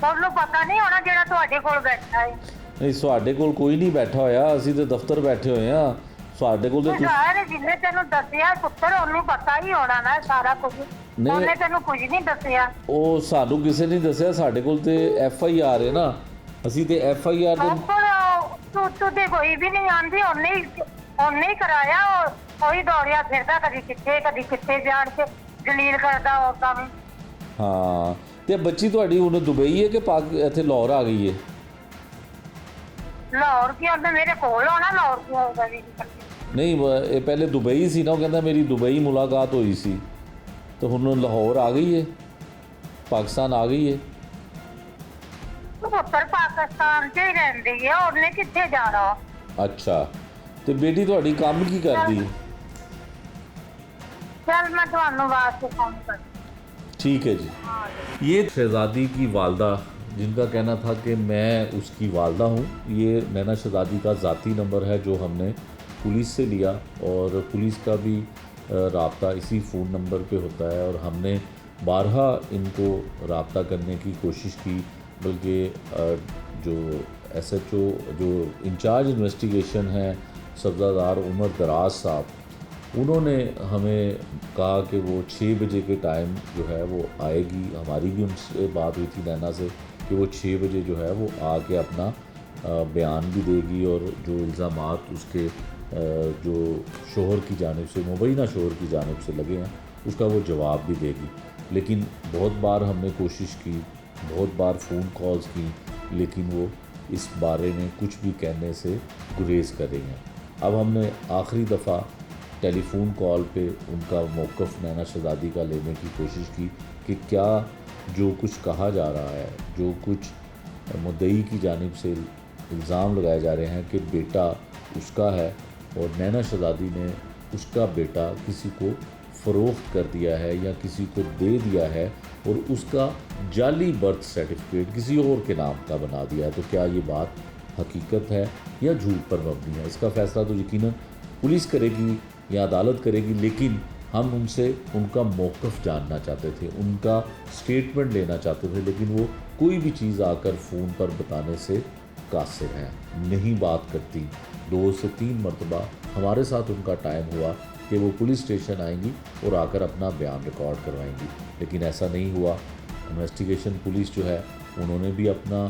ਤੁਹਾਨੂੰ ਪਤਾ ਨਹੀਂ ਹੋਣਾ ਜਿਹੜਾ ਤੁਹਾਡੇ ਕੋਲ ਬੈਠਾ ਹੈ। ਨਹੀਂ, ਸਾਡੇ ਕੋਲ ਕੋਈ ਨਹੀਂ ਬੈਠਾ ਹੋਇਆ, ਅਸੀਂ ਤੇ ਦਫ਼ਤਰ ਬੈਠੇ ਹੋਏ ਆ। ਸਾਡੇ ਕੋਲ ਤੇ ਸਾਰੇ ਜਿੰਨੇ ਤੈਨੂੰ ਦੱਸਿਆ ਪੁੱਤਰ ਉਹਨੂੰ ਪਤਾ ਹੀ ਹੋਣਾ ਨਾ ਸਾਰਾ ਕੁਝ। ਉਹਨੇ ਤੈਨੂੰ ਕੁਝ ਨਹੀਂ ਦੱਸਿਆ। ਉਹ ਸਾਨੂੰ ਕਿਸੇ ਨੇ ਦੱਸਿਆ, ਸਾਡੇ ਕੋਲ ਤੇ FIR ਹੈ ਨਾ, ਅਸੀਂ ਤੇ FIR ਦੇ ਤੂੰ ਤੇ ਕੋਈ ਵੀ ਨਹੀਂ ਆਂਦੀ, ਉਹਨੇ ਹੀ ਕਰਾਇਆ। ਕੋਈ ਦੌੜਿਆ ਫਿਰਦਾ ਕਦੀ ਕਿੱਥੇ ਜਾਣ ਕੇ ਜਲੀਲ ਕਰਦਾ ਉਹ ਕੰਮ। ਹਾਂ, ਤੇ ਬੱਚੀ ਤੁਹਾਡੀ ਹੁਣ ਦੁਬਈ ਹੈ ਕਿ ਇੱਥੇ ਲਾਹੌਰ ਆ ਗਈ ਹੈ? ਲਾਹੌਰ ਕੀ ਉਹਨੇ ਮੇਰੇ ਕੋਲ ਆਉਣਾ, ਲਾਹੌਰ ਕੀ ਹੋਊਗਾ ਵੀ। ਨਹੀਂ, ਇਹ ਪਹਿਲੇ ਦੁਬਈ ਸੀ ਨਾ, ਉਹ ਕਹਿੰਦਾ ਮੇਰੀ ਦੁਬਈ ਮੁਲਾਕਾਤ ਹੋਈ ਸੀ, ਤੇ ਹੁਣ ਲਾਹੌਰ ਆ ਗਈ ਹੈ, ਪਾਕਿਸਤਾਨ ਆ ਗਈ ਹੈ। ਪੁੱਤਰ ਪਾਕਿਸਤਾਨ 'ਚ ਹੀ ਰਹਿੰਦੀ ਹੈ, ਉਹਨੇ ਕਿੱਥੇ ਜਾਣਾ। ਅੱਛਾ, ਤੇ ਬੇਟੀ ਤੁਹਾਡੀ ਕੰਮ ਕੀ ਕਰਦੀ ਹੈ? ਚੱਲ मैं ਤੁਹਾਨੂੰ वास्ते फोन कर। ठीक है जी। ये शहज़ादी की वालदा, जिनका कहना था कि मैं उसकी वालदा हूँ, ये नैना शहज़ादी का ज़ाती नंबर है जो हमने पुलिस से लिया, और पुलिस का भी राब्ता इसी फ़ोन नंबर पे होता है, और हमने बारहा इनको राब्ता करने की कोशिश की, बल्कि जो SHO जो इंचार्ज इन्वेस्टिगेशन है सब्ज़ादार उमर दराज साहब, उन्होंने हमें कहा कि वो 6 बजे के टाइम जो है वो आएगी। हमारी भी उनसे बात हुई थी नैना से कि वो 6 बजे जो है वो आके अपना बयान भी देगी, और जो इल्ज़ामात उसके जो शोहर की जानिब से, मुबैना शोहर की जानिब से लगे हैं, उसका वो जवाब भी देगी। लेकिन बहुत बार हमने कोशिश की, बहुत बार फ़ोन कॉल्स की, लेकिन वो इस बारे में कुछ भी कहने से गुरेज़ कर रही हैं। अब हमने आखिरी दफ़ा टेलीफोन कॉल पे उनका मौक़िफ़ नैना शहज़ादी का लेने की कोशिश की कि क्या जो कुछ कहा जा रहा है, जो कुछ मुद्दई की जानिब से इल्ज़ाम लगाए जा रहे हैं कि बेटा उसका है और नैना शहज़ादी ने उसका बेटा किसी को फ़रोख्त कर दिया है या किसी को दे दिया है और उसका जाली बर्थ सर्टिफिकेट किसी और के नाम का बना दिया है, तो क्या ये बात हकीकत है या झूठ पर मबनी है? इसका फ़ैसला तो यकीनन पुलिस करेगी या अदालत करेगी, लेकिन हम उनसे उनका मौक़िफ़ जानना चाहते थे, उनका स्टेटमेंट लेना चाहते थे, लेकिन वो कोई भी चीज़ आकर फ़ोन पर बताने से कासिर हैं, नहीं बात करती। 2 से 3 मरतबा हमारे साथ उनका टाइम हुआ कि वो पुलिस स्टेशन आएंगी और आकर अपना बयान रिकॉर्ड करवाएंगी, लेकिन ऐसा नहीं हुआ। इन्वेस्टिगेशन पुलिस जो है उन्होंने भी अपना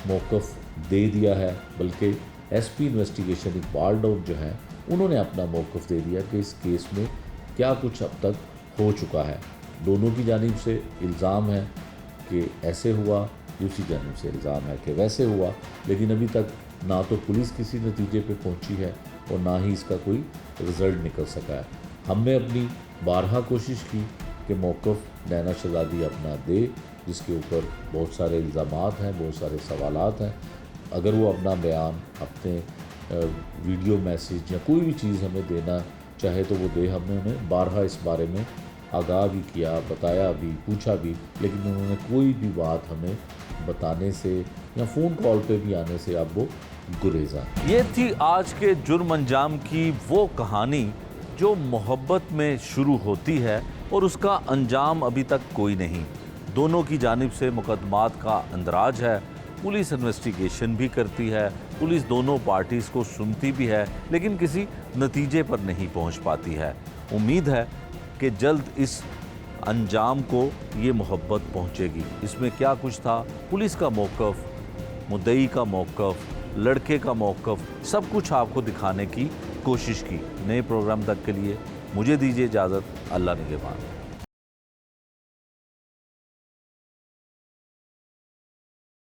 मौक़िफ़ दे दिया है, बल्कि एसपी इन्वेस्टिगेशन इकबाल डाउद जो हैं उन्होंने अपना मौक़िफ़ दे दिया कि इस केस में क्या कुछ अब तक हो चुका है। दोनों की जानिब से इल्ज़ाम है कि ऐसे हुआ, दूसरी जानिब से इल्ज़ाम है कि वैसे हुआ, लेकिन अभी तक ना तो पुलिस किसी नतीजे पे पहुंची है और ना ही इसका कोई रिज़ल्ट निकल सका है। हमने अपनी बारहा कोशिश की कि मौक़िफ़ नैना शहज़ादी अपना दे, जिसके ऊपर बहुत सारे इल्ज़ामात हैं, बहुत सारे सवालात हैं। अगर वो अपना बयान, अपने वीडियो मैसेज या कोई भी चीज़ हमें देना चाहे तो वो दे। हमने उन्हें बारहा इस बारे में आगाह भी किया, बताया भी, पूछा भी, लेकिन उन्होंने कोई भी बात हमें बताने से या फ़ोन कॉल पे भी आने से अब वो गुरेज़ा। ये थी आज के जुर्म अंजाम की वो कहानी जो मोहब्बत में शुरू होती है और उसका अंजाम अभी तक कोई नहीं। दोनों की जानिब से मुकदमात का अंदराज है, पुलिस इन्वेस्टिगेशन भी करती है, पुलिस दोनों पार्टीज़ को सुनती भी है, लेकिन किसी नतीजे पर नहीं पहुंच पाती है। उम्मीद है कि जल्द इस अंजाम को ये मोहब्बत पहुंचेगी। इसमें क्या कुछ था, पुलिस का मौक़िफ़, मुद्दई का मौक़िफ़, लड़के का मौक़िफ़, सब कुछ आपको दिखाने की कोशिश की। नए प्रोग्राम तक के लिए मुझे दीजिए इजाज़त। अल्लाह निगहबान।